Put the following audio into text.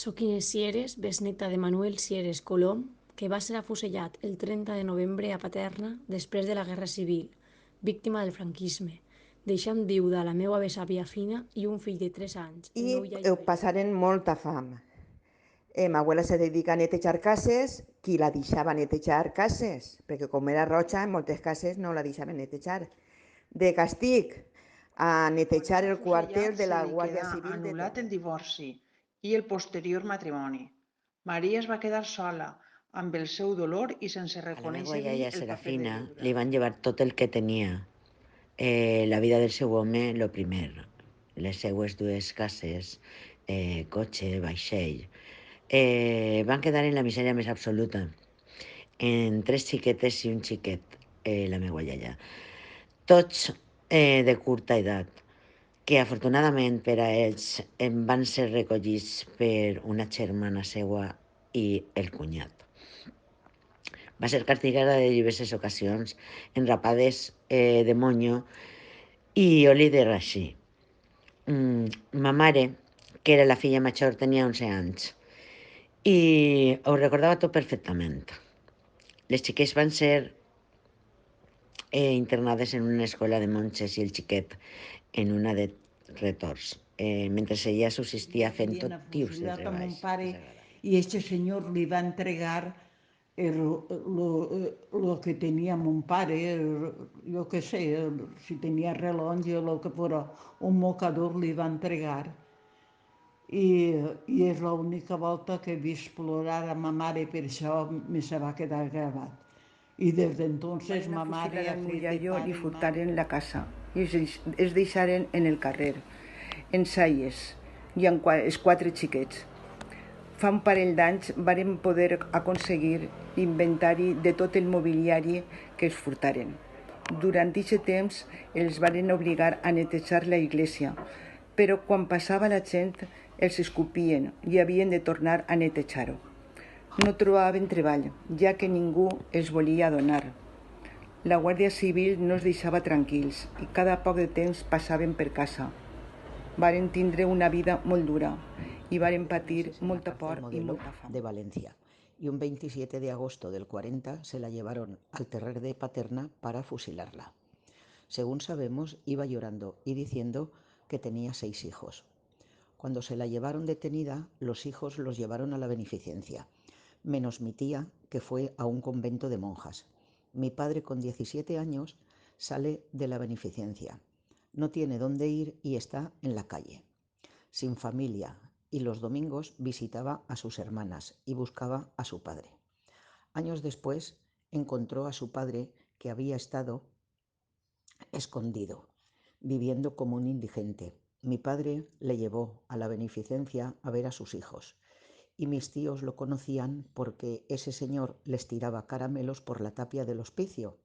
Sóc Inés Sieres, besneta de Manuel Sieres Colom, que va ser afusellat el 30 de novembre a Paterna després de la Guerra Civil, víctima del franquisme, deixant viuda la meva besàvia Fina i un fill de 3 anys, el meu iaio Pere. passaren molta fam. Ma abuela se dedica a netejar cases, qui la deixava netejar cases, perquè com era roja, en moltes cases no la deixaven netejar. De castig, a netejar el quartel de la Guàrdia Civil de anul·lat el Torrent. divorci i el posterior matrimoni. Maria es va quedar sola, amb el seu dolor i sense A la meva reconèixer-li iaia el paper de Serafina viuda. li van llevar tot el que tenia. La vida del seu home, lo primer. Les seues dues cases, cotxe, vaixell. Van quedar en la misèria més absoluta. En 3 xiquetes i un xiquet, la meva iaia. Tots de curta edat, que afortunadament per a ells van ser recollits per una germana seua i el cunyat. Va ser castigada de diverses ocasions, enrapades de monyo i oli de raixí. Ma mare, que era la filla major, tenia 11 anys i ho recordava tot perfectament. Les xiquets van ser internades en una escola de monges i el xiquet en una de retors, mentre ella subsistia fent tot tius de treballs. Y este señor le iba a entregar lo que tenía mon pare, yo qué sé, si tenía reloj o lo que fuera, un mocador le iba a entregar. I és l'única volta que he vist plorar a ma mare, per això me se va quedar gravat. I des d'entonces ma mare ha fet de Yayo pare li i furtaren mare. la casa i es deixaren en el carrer, en Salles, i amb els 4 xiquets. Fa un parell d'anys varen poder aconseguir l'inventari de tot el mobiliari que es furtaren. Durant aquest temps els varen obligar a netejar la iglesia, però quan passava la gent els escopien i havien de tornar a netejar-ho. No trobaven treball, ja que ningú els volia donar. La Guàrdia Civil no els deixava tranquils i cada poc de temps passaven per casa. Varen tindre una vida molt dura y varen patir molta por y molta fam. De Valencia, y un 27 de agosto del 40 se la llevaron al terrer de Paterna para fusilarla. Según sabemos, iba llorando y diciendo que tenía 6 hijos. Cuando se la llevaron detenida, los hijos los llevaron a la beneficencia, menos mi tía, que fue a un convento de monjas. Mi padre, con 17 años, sale de la beneficencia. No tiene dónde ir y está en la calle, sin familia, y los domingos visitaba a sus hermanas y buscaba a su padre. Años después encontró a su padre, que había estado escondido, viviendo como un indigente. Mi padre le llevó a la beneficencia a ver a sus hijos, y mis tíos lo conocían porque ese señor les tiraba caramelos por la tapia del hospicio,